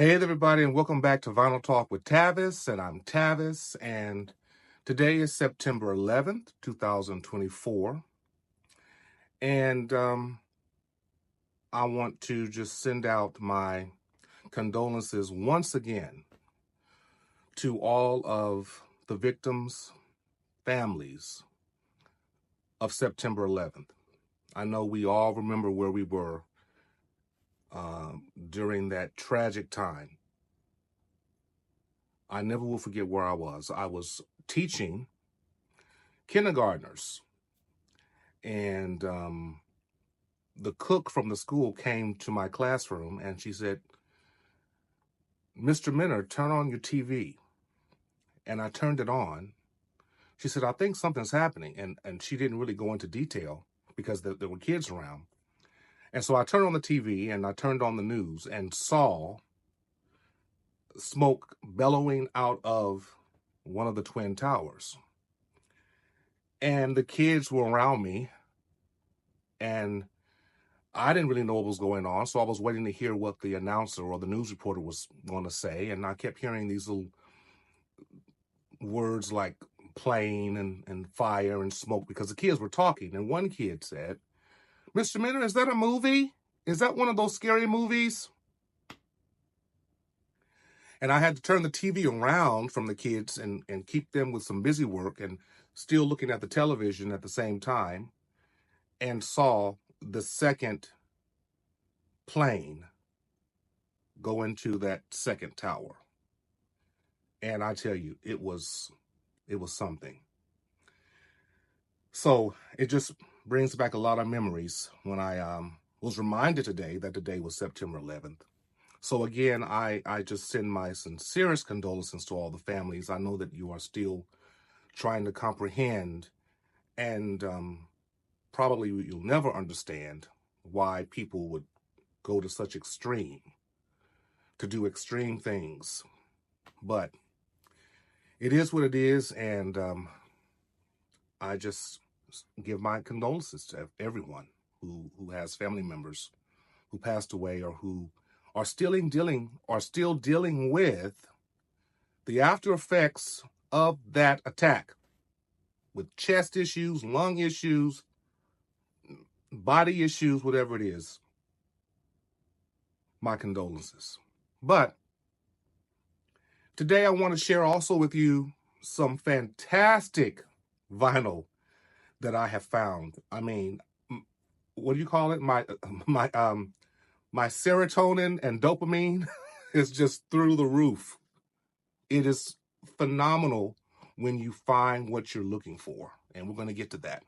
Hey everybody, and welcome back to Vinyl Talk with Tavis, and I'm Tavis, and today is September 11th, 2024, and I want to just send out my condolences once again to all of the victims' families of September 11th. I know we all remember where we were during that tragic time. I never will forget where I was. I was teaching kindergartners, and the cook from the school came to my classroom and she said, "Mr. Minner, turn on your TV." And I turned it on. She said, "I think something's happening." And she didn't really go into detail because there were kids around. And so I turned on the TV and I turned on the news and saw smoke bellowing out of one of the twin towers. And the kids were around me, and I didn't really know what was going on, so I was waiting to hear what the announcer or the news reporter was going to say, and I kept hearing these little words like plane and fire and smoke because the kids were talking, and one kid said, "Mr. Minner, is that a movie? Is that one of those scary movies?" And I had to turn the TV around from the kids and keep them with some busy work and still looking at the television at the same time, and saw the second plane go into that second tower. And I tell you, it was something. So it just brings back a lot of memories when I was reminded today that the day was September 11th. So again, I just send my sincerest condolences to all the families. I know that you are still trying to comprehend, and probably you'll never understand why people would go to such extreme to do extreme things. But it is what it is, and I just give my condolences to everyone who has family members who passed away or who are still dealing with the after effects of that attack, with chest issues, lung issues, body issues, whatever it is. My condolences. But today I want to share also with you some fantastic vinyl that I have found. I mean, what do you call it? My serotonin and dopamine is just through the roof. It is phenomenal when you find what you're looking for, and we're going to get to that.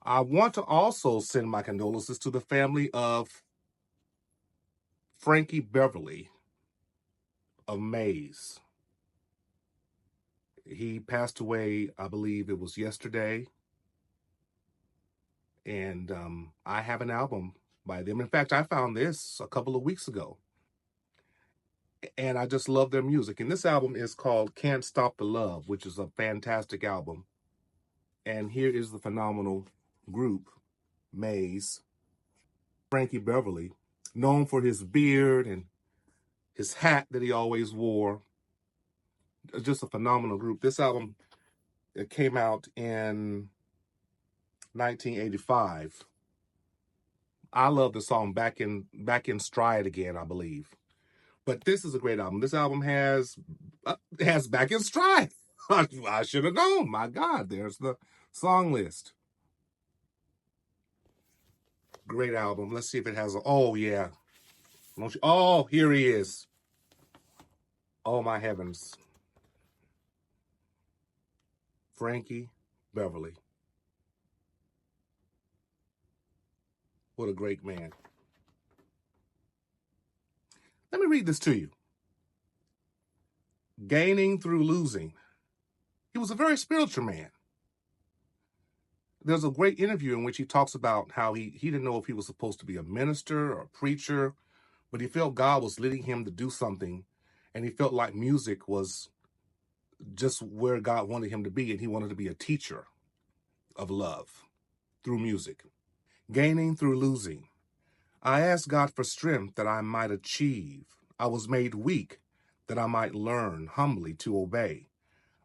I want to also send my condolences to the family of Frankie Beverly of Maze. He passed away, I believe it was yesterday. And I have an album by them. In fact, I found this a couple of weeks ago, and I just love their music. And this album is called Can't Stop the Love, which is a fantastic album. And here is the phenomenal group, Maze. Frankie Beverly, known for his beard and his hat that he always wore. Just a phenomenal group. This album, it came out in 1985. I love the song Back in Stride Again, I believe. But this is a great album. This album has Back in Stride. I should have known. My God, there's the song list. Great album. Let's see if it has oh yeah. Oh, here he is. Oh my heavens. Frankie Beverly. What a great man. Let me read this to you. Gaining through losing. He was a very spiritual man. There's a great interview in which he talks about how he didn't know if he was supposed to be a minister or a preacher, but he felt God was leading him to do something, and he felt like music was just where God wanted him to be, and he wanted to be a teacher of love through music. Gaining through losing. I asked God for strength that I might achieve. I was made weak that I might learn humbly to obey.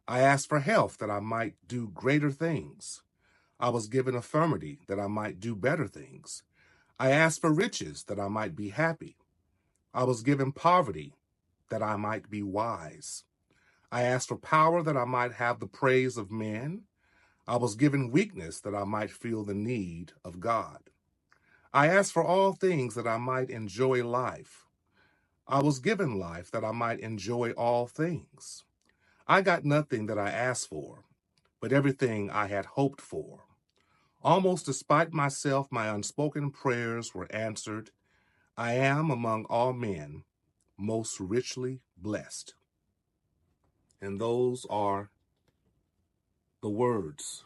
I asked for health that I might do greater things. I was given infirmity that I might do better things. I asked for riches that I might be happy. I was given poverty that I might be wise. I asked for power that I might have the praise of men. I was given weakness that I might feel the need of God. I asked for all things that I might enjoy life. I was given life that I might enjoy all things. I got nothing that I asked for, but everything I had hoped for. Almost despite myself, my unspoken prayers were answered. I am among all men most richly blessed. And those are the words,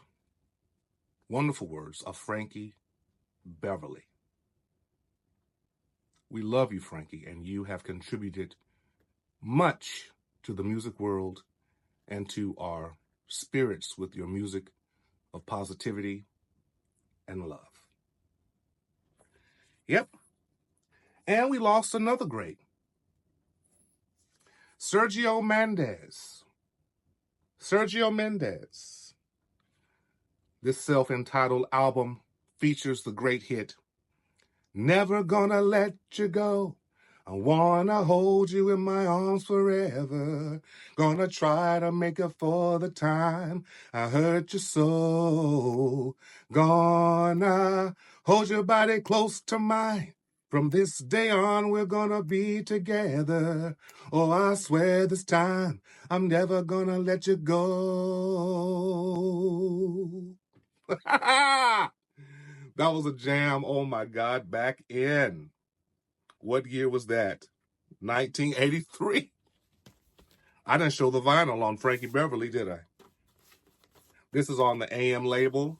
wonderful words of Frankie Beverly. We love you, Frankie, and you have contributed much to the music world and to our spirits with your music of positivity and love. Yep. And we lost another great, Sergio Mendes. Sergio Mendes. This self-entitled album features the great hit, Never Gonna Let You Go. I wanna hold you in my arms forever. Gonna try to make up for the time I hurt you so. Gonna hold your body close to mine. From this day on, we're gonna be together. Oh, I swear this time, I'm never gonna let you go. That was a jam, oh my God, back in. What year was that? 1983? I didn't show the vinyl on Frankie Beverly, did I? This is on the AM label.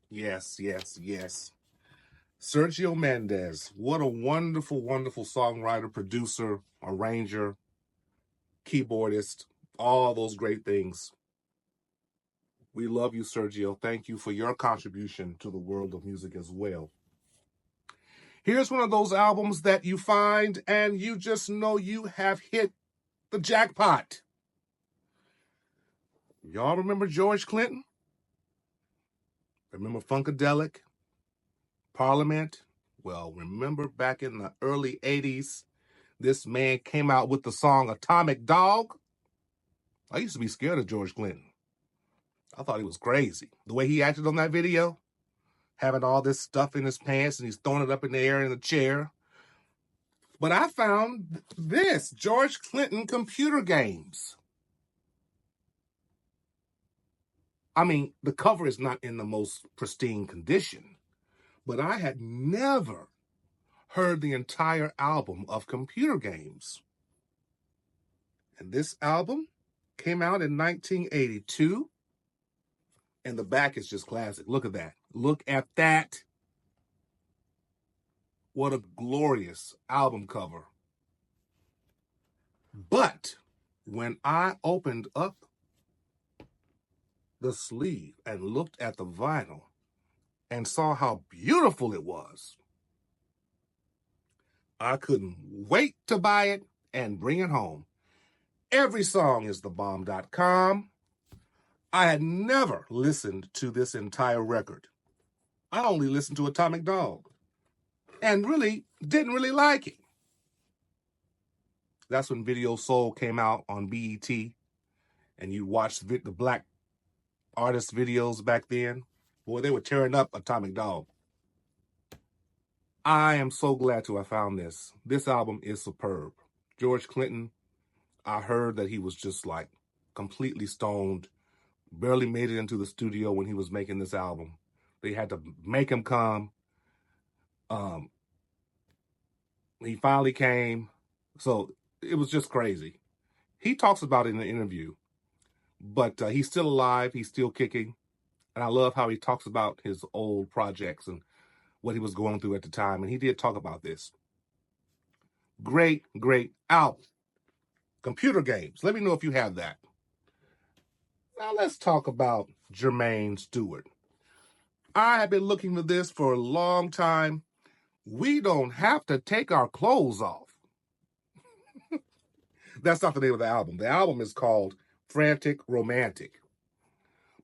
Yes, yes, yes. Sergio Mendes, what a wonderful, wonderful songwriter, producer, arranger, keyboardist, all those great things. We love you, Sergio. Thank you for your contribution to the world of music as well. Here's one of those albums that you find and you just know you have hit the jackpot. Y'all remember George Clinton? Remember Funkadelic? Parliament? Well, remember back in the early 80s, this man came out with the song Atomic Dog? I used to be scared of George Clinton. I thought he was crazy. The way he acted on that video, having all this stuff in his pants and he's throwing it up in the air in the chair. But I found this, George Clinton computer games. I mean, the cover is not in the most pristine condition, but I had never heard the entire album of computer games. And this album came out in 1982, and the back is just classic. Look at that. Look at that. What a glorious album cover. But when I opened up the sleeve and looked at the vinyl and saw how beautiful it was, I couldn't wait to buy it and bring it home. Every song is thebomb.com. I had never listened to this entire record. I only listened to Atomic Dog and really didn't really like it. That's when Video Soul came out on BET and you watched the black artist videos back then. Boy, they were tearing up Atomic Dog. I am so glad to have found this. This album is superb. George Clinton, I heard that he was just like completely stoned, barely made it into the studio when he was making this album. They had to make him come. He finally came. So it was just crazy. He talks about it in the interview, but he's still alive. He's still kicking. And I love how he talks about his old projects and what he was going through at the time. And he did talk about this. Great, great album. Computer games. Let me know if you have that. Now let's talk about Jermaine Stewart. I have been looking for this for a long time. We don't have to take our clothes off. That's not the name of the album. The album is called Frantic Romantic.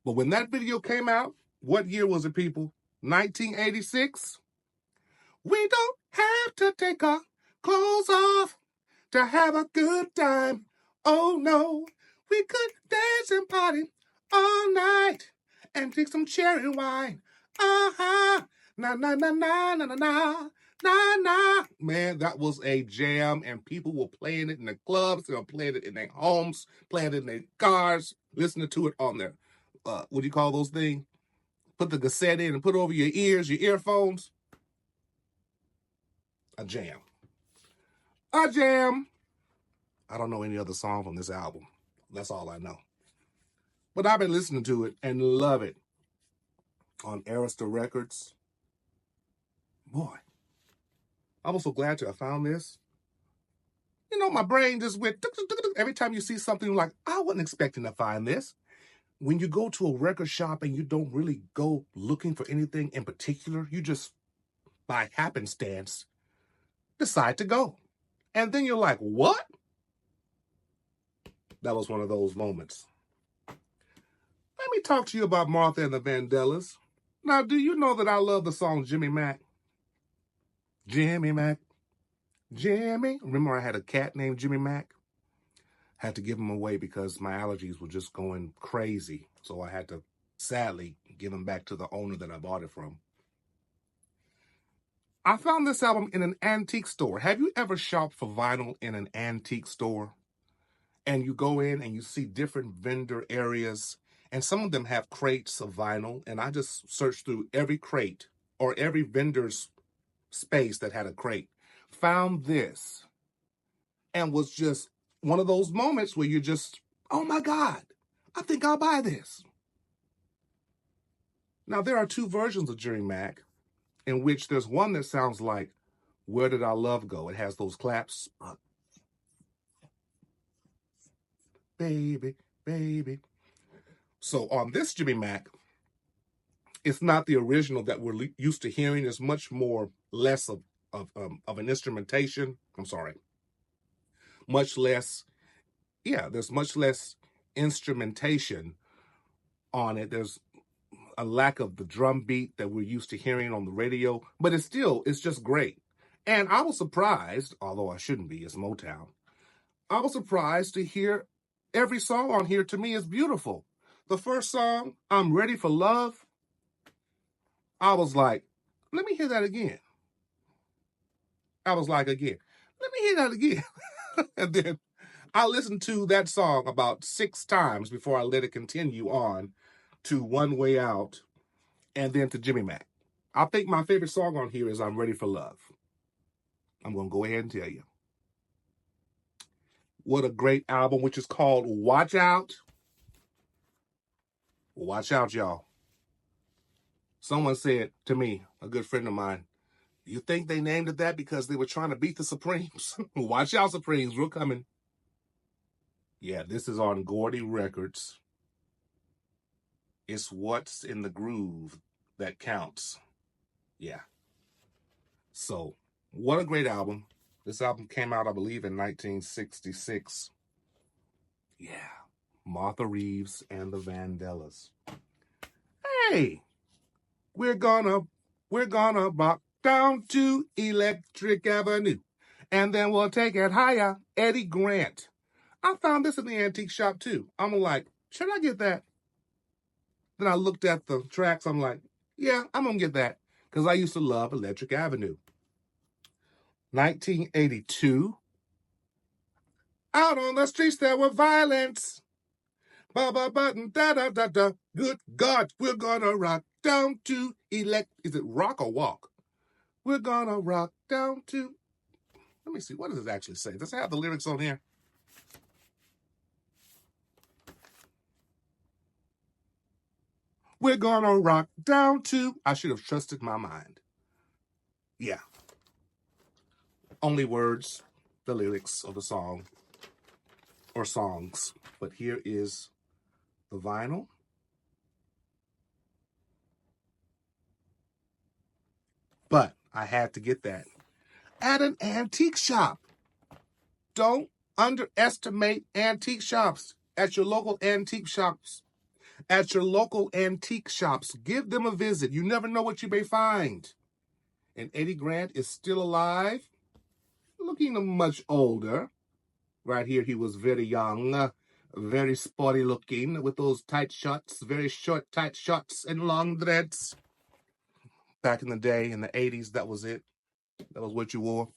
But when that video came out, what year was it, people? 1986? We don't have to take our clothes off to have a good time. Oh no, we could dance and party all night and drink some cherry wine. Uh-huh. Na na na na na na na na na. Man, that was a jam, and people were playing it in the clubs, they were playing it in their homes, playing it in their cars, listening to it on their what do you call those things? Put the cassette in and put it over your ears, your earphones. A jam. A jam. I don't know any other song from this album. That's all I know. But I've been listening to it and love it on Arista Records. Boy, I was so glad to have found this. You know, my brain just went, every time you see something like, I wasn't expecting to find this. When you go to a record shop and you don't really go looking for anything in particular, you just, by happenstance, decide to go. And then you're like, what? That was one of those moments. Let me talk to you about Martha and the Vandellas. Now, do you know that I love the song Jimmy Mac? Jimmy Mac, Jimmy. Remember I had a cat named Jimmy Mac? Had to give him away because my allergies were just going crazy. So I had to, sadly, give him back to the owner that I bought it from. I found this album in an antique store. Have you ever shopped for vinyl in an antique store? And you go in and you see different vendor areas, and some of them have crates of vinyl, and I just searched through every crate or every vendor's space that had a crate, found this, and was just one of those moments where you just, oh my God, I think I'll buy this. Now, there are two versions of Jimmy Mac, in which there's one that sounds like, Where Did Our Love Go? It has those claps. Baby, baby. So on this Jimmy Mac, it's not the original that we're used to hearing. It's much more less of an instrumentation. I'm sorry. Much less, there's much less instrumentation on it. There's a lack of the drum beat that we're used to hearing on the radio, but it's just great. And I was surprised, although I shouldn't be, it's Motown. I was surprised to hear every song on here, to me, is beautiful. The first song, I'm Ready for Love, I was like, let me hear that again. I was like, again, let me hear that again. And then I listened to that song about 6 times before I let it continue on to One Way Out and then to Jimmy Mac. I think my favorite song on here is I'm Ready for Love. I'm going to go ahead and tell you. What a great album, which is called Watch Out. Watch out, y'all. Someone said to me, a good friend of mine, you think they named it that because they were trying to beat the Supremes? Watch out, Supremes, we're coming. Yeah, this is on Gordy Records. It's what's in the groove that counts. Yeah. So, what a great album. This album came out, I believe, in 1966. Yeah. Martha Reeves and the Vandellas. Hey, we're gonna rock down to Electric Avenue, and then we'll take it higher. Eddie Grant. I found this in the antique shop too. I'm like, should I get that? Then I looked at the tracks. I'm like, yeah, I'm gonna get that because I used to love Electric Avenue. 1982. Out on the streets there were violence. Ba-ba button da da da da. Good God, we're gonna rock down to Is it rock or walk? We're gonna rock down to. Let me see. What does it actually say? Does it have the lyrics on here? We're gonna rock down to. I should have trusted my mind. Yeah. Only words, the lyrics of the song or songs. But here is the vinyl. But I had to get that. At an antique shop. Don't underestimate antique shops. At your local antique shops. At your local antique shops. Give them a visit. You never know what you may find. And Eddie Grant is still alive, looking much older. Right here, he was very young, very sporty looking, with those tight shorts, very short, tight shorts and long dreads. Back in the day, in the 80s, that was it. That was what you wore.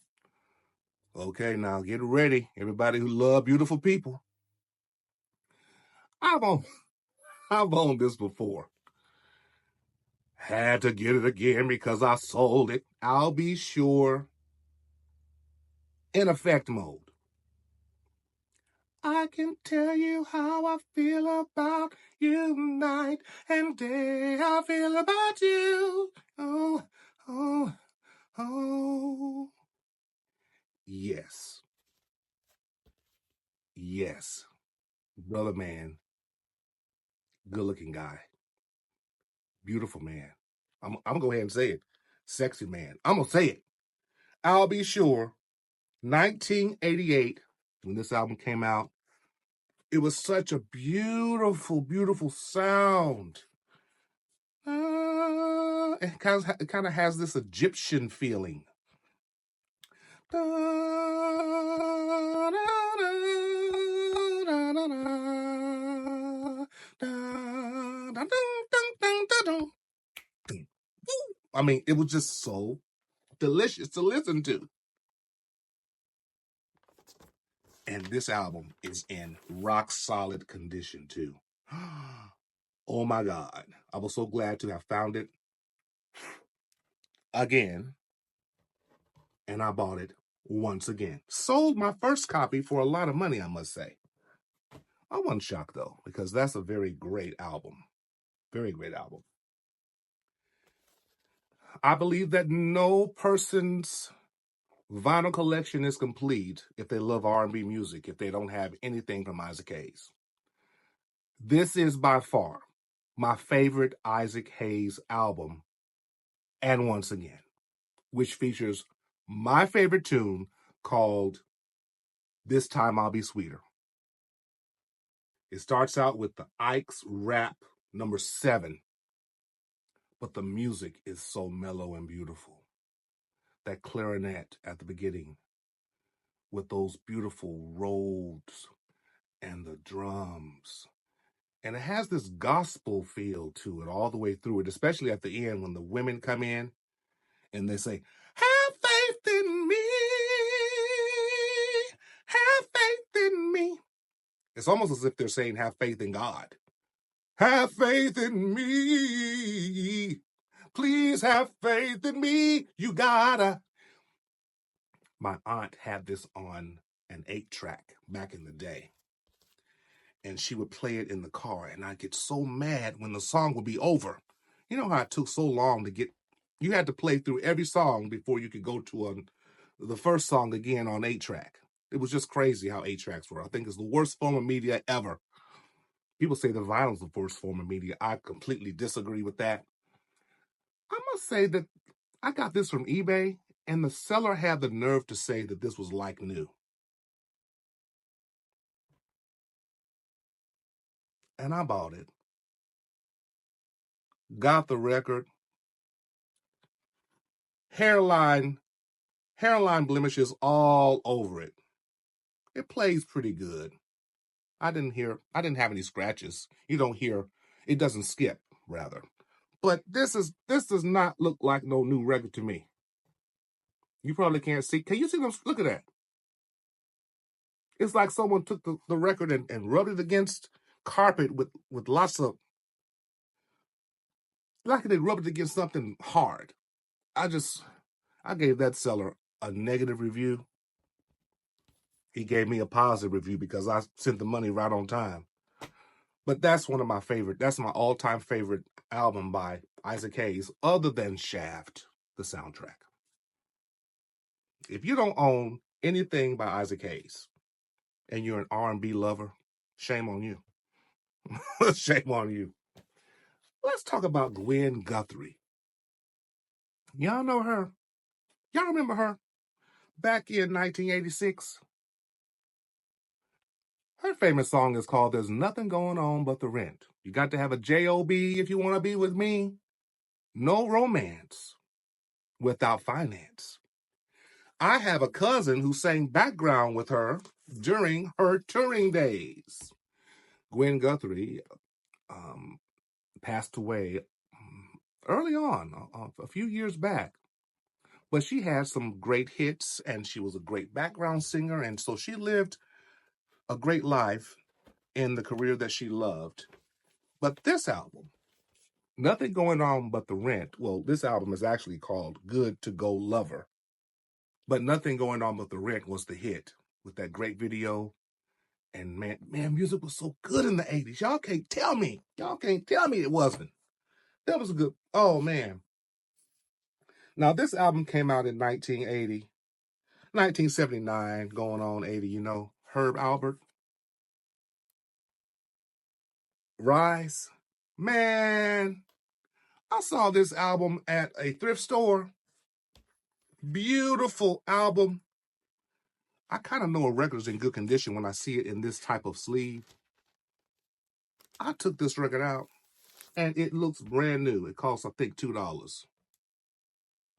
Okay, now get ready, everybody who love beautiful people. I've owned this before. Had to get it again because I sold it. I'll be sure. In effect mode. I can tell you how I feel about you night and day. I feel about you. Oh, oh, oh. Yes. Yes. Brother man. Good looking guy. Beautiful man. I'm going to go ahead and say it. Sexy man. I'm going to say it. I'll be sure. 1988, when this album came out, it was such a beautiful, beautiful sound. It kind of has this Egyptian feeling. I mean, it was just so delicious to listen to. And this album is in rock solid condition too. Oh my God. I was so glad to have found it again. And I bought it once again. Sold my first copy for a lot of money, I must say. I wasn't shocked though, because that's a very great album. Very great album. I believe that no person's vinyl collection is complete if they love R&B music, if they don't have anything from Isaac Hayes. This is by far my favorite Isaac Hayes album, and once again, which features my favorite tune called This Time I'll Be Sweeter. It starts out with the Ike's Rap number 7, but the music is so mellow and beautiful. That clarinet at the beginning with those beautiful rolls and the drums. And it has this gospel feel to it all the way through it, especially at the end when the women come in and they say, have faith in me, have faith in me. It's almost as if they're saying, have faith in God. Have faith in me. Please have faith in me. You gotta. My aunt had this on an 8-track back in the day. And she would play it in the car. And I'd get so mad when the song would be over. You know how it took so long to get, you had to play through every song before you could go to the first song again on 8-track. It was just crazy how 8-tracks were. I think it's the worst form of media ever. People say the vinyl's the worst form of media. I completely disagree with that. I must say that I got this from eBay, and the seller had the nerve to say that this was like new. And I bought it. Got the record. Hairline blemishes all over it. It plays pretty good. I didn't have any scratches. You don't hear, it doesn't skip, rather. But this does not look like no new record to me. You probably can't see. Can you see them? Look at that. It's like someone took the record and rubbed it against carpet with lots of, like they rubbed it against something hard. I gave that seller a negative review. He gave me a positive review because I sent the money right on time. But that's one of my favorite. That's my all-time favorite album by Isaac Hayes, other than Shaft, the soundtrack. If you don't own anything by Isaac Hayes and you're an R&B lover, shame on you. Shame on you. Let's talk about Gwen Guthrie. Y'all know her. Y'all remember her? Back in 1986, her famous song is called There's Nothing Going On But the Rent. You got to have a J-O-B if you want to be with me. No romance without finance. I have a cousin who sang background with her during her touring days. Gwen Guthrie passed away early on, a few years back. But she had some great hits, and she was a great background singer, and so she lived a great life in the career that she loved. But this album, Nothing Going On But the Rent, well, this album is actually called Good to Go Lover. But Nothing Going On But the Rent was the hit with that great video. And man, music was so good in the 80s. Y'all can't tell me. Y'all can't tell me it wasn't. That was a good, oh man. Now, this album came out in 1980, 1979, going on 80, you know. Herb Albert, Rise. Man, I saw this album at a thrift store. Beautiful album. I kind of know a record is in good condition when I see it in this type of sleeve. I took this record out, and it looks brand new. It costs, I think, $2.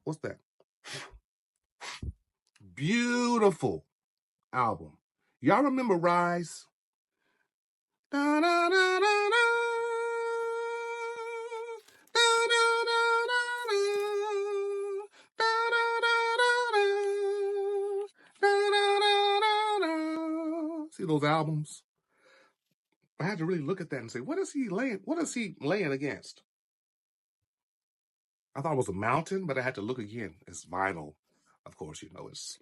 What's that? Beautiful album. Y'all remember Rise? Da, da, da, da, da. See those albums? I had to really look at that and say, what is he laying against? I thought it was a mountain, but I had to look again. It's vinyl. Of course, you know, it's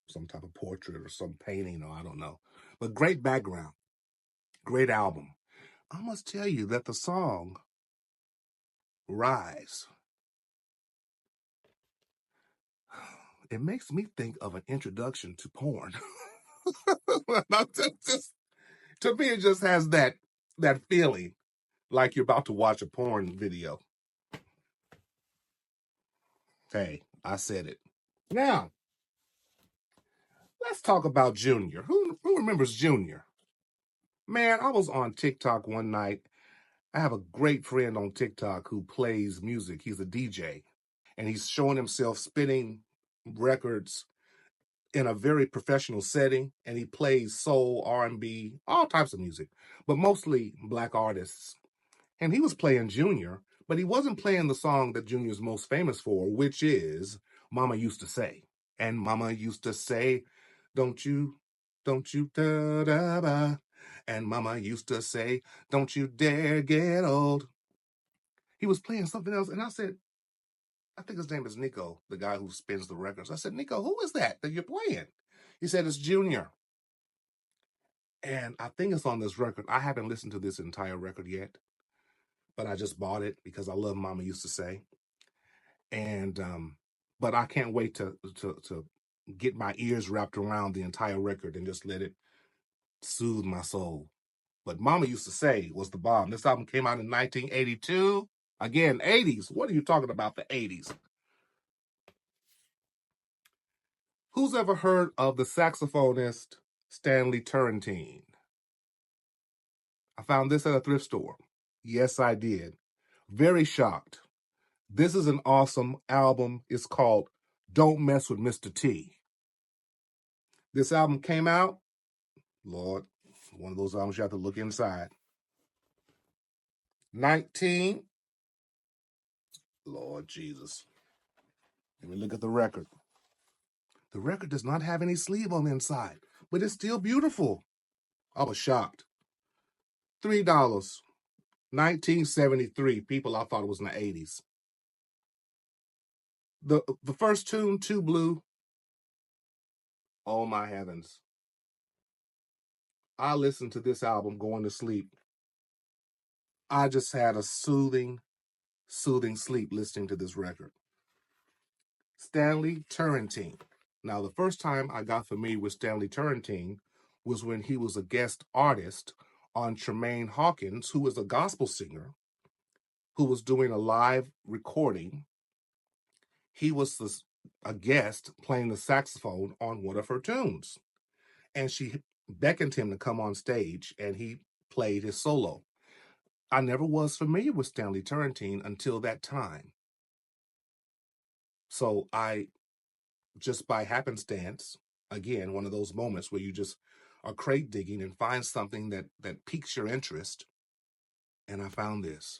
some type of portrait or some painting, or I don't know. But great background. Great album. I must tell you that the song Rise, it makes me think of an introduction to porn. To me, it just has that feeling like you're about to watch a porn video. Hey, I said it. Now, let's talk about Junior. Who remembers Junior? Man, I was on TikTok one night. I have a great friend on TikTok who plays music. He's a DJ, and he's showing himself spinning records in a very professional setting, and he plays soul, R&B, all types of music, but mostly Black artists. And he was playing Junior, but he wasn't playing the song that Junior's most famous for, which is Mama Used to Say. And Mama used to say, don't you, da-da-da. And Mama used to say, don't you dare get old. He was playing something else, and I said, I think his name is Nico, the guy who spins the records. I said, Nico, who is that you're playing? He said, it's Junior. And I think it's on this record. I haven't listened to this entire record yet, but I just bought it because I love Mama Used to Say. And but I can't wait to get my ears wrapped around the entire record and just let it soothe my soul. But Mama Used to Say was the bomb. This album came out in 1982. Again, 80s. What are you talking about, the 80s? Who's ever heard of the saxophonist Stanley Turrentine? I found this at a thrift store. Yes, I did. Very shocked. This is an awesome album. It's called Don't Mess with Mr. T. This album came out, Lord, one of those albums you have to look inside. 19, Lord Jesus. Let me look at the record. The record does not have any sleeve on the inside, but it's still beautiful. I was shocked. $3. 1973. People, I thought it was in the 80s. The first tune, Too Blue. Oh my heavens. I listened to this album going to sleep. I just had a soothing sleep listening to this record. Stanley Turrentine. Now, the first time I got familiar with Stanley Turrentine was when he was a guest artist on Tremaine Hawkins, who was a gospel singer, who was doing a live recording. He was a guest playing the saxophone on one of her tunes. And she beckoned him to come on stage, and he played his solo. I never was familiar with Stanley Turrentine until that time. So I, just by happenstance, again, one of those moments where you just are crate digging and find something that piques your interest. And I found this,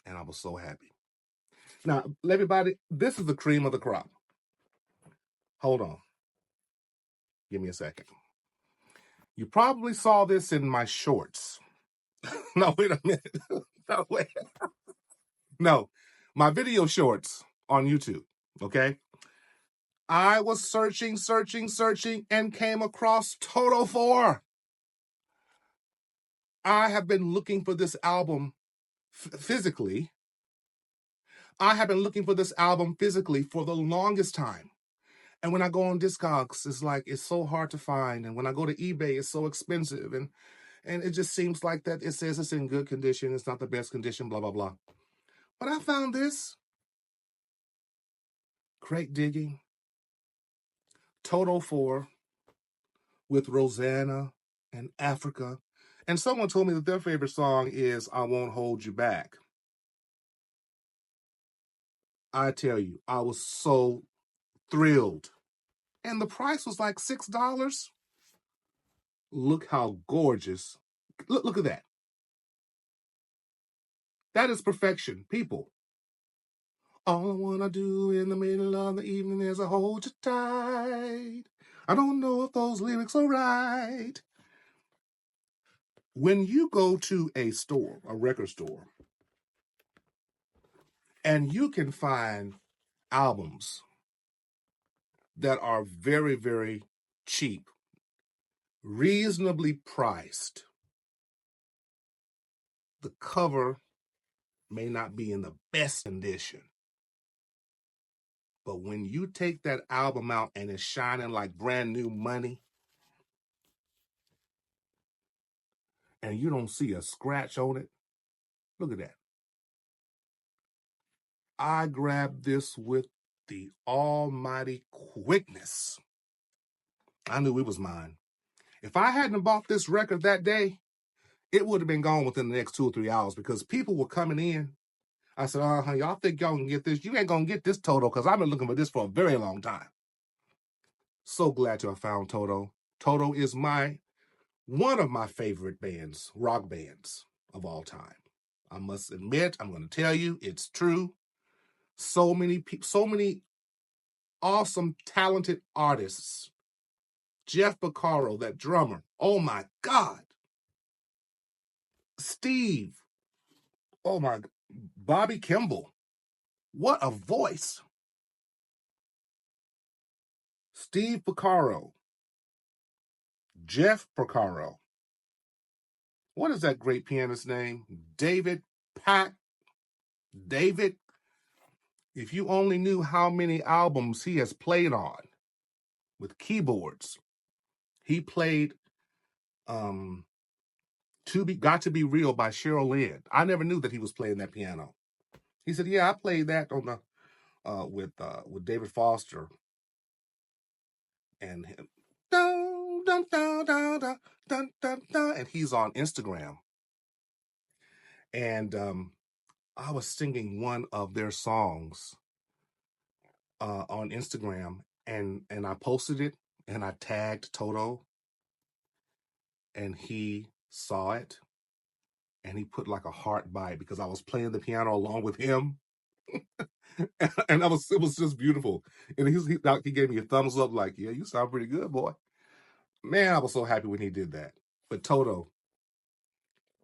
and I was so happy. Now, everybody, this is the cream of the crop. Hold on. Give me a second. You probably saw this in my shorts. No, wait a minute. No, wait. No, my video shorts on YouTube, okay? I was searching, and came across Toto 4. I have been looking for this album physically. I have been looking for this album physically for the longest time. And when I go on Discogs, it's like, it's so hard to find. And when I go to eBay, it's so expensive. And it just seems like that it says it's in good condition. It's not the best condition, blah, blah, blah. But I found this. Crate digging. Toto 4 with Rosanna and Africa. And someone told me that their favorite song is I Won't Hold You Back. I tell you, I was so thrilled. And the price was like $6. Look how gorgeous. Look at that. That is perfection, people. All I want to do in the middle of the evening is I hold you tight. I don't know if those lyrics are right. When you go to a store, a record store, and you can find albums that are very, very cheap, reasonably priced, the cover may not be in the best condition. But when you take that album out and it's shining like brand new money, and you don't see a scratch on it, look at that. I grabbed this with the almighty quickness. I knew it was mine. If I hadn't bought this record that day, it would have been gone within the next 2 or 3 hours because people were coming in. I said, y'all think y'all can get this? You ain't gonna get this, Toto, because I've been looking for this for a very long time. So glad to have found Toto. Toto is one of my favorite bands, rock bands of all time. I must admit, I'm going to tell you, it's true. So many people, so many awesome, talented artists. Jeff Beccaro, that drummer. Oh my God. Steve. Oh my, Bobby Kimball. What a voice. Steve Beccaro. Jeff Beccaro. What is that great pianist's name? David Pack. David. If you only knew how many albums he has played on with keyboards. He played Got to Be Real by Cheryl Lynn. I never knew that he was playing that piano. He said, yeah, I played that on the with David Foster and him. Dun, dun, dun, dun, dun, dun, dun, dun, and he's on Instagram. And I was singing one of their songs on Instagram, and I posted it, and I tagged Toto, and he saw it, and he put like a heart by it because I was playing the piano along with him. And it was just beautiful. And he gave me a thumbs up, like, yeah, you sound pretty good, boy. Man, I was so happy when he did that. But Toto,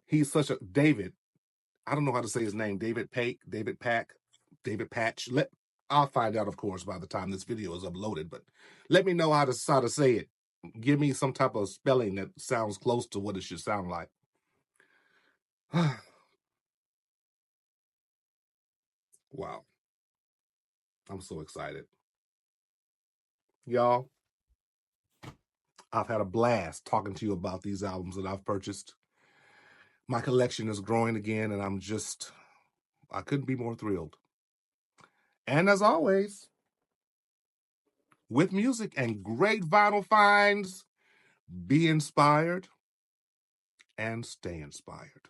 he's such a David. I don't know how to say his name. David Pack, David Patch. I'll find out, of course, by the time this video is uploaded. But let me know how to say it. Give me some type of spelling that sounds close to what it should sound like. Wow. I'm so excited. Y'all, I've had a blast talking to you about these albums that I've purchased. My collection is growing again, and I couldn't be more thrilled. And as always, with music and great vinyl finds. Be inspired and stay inspired.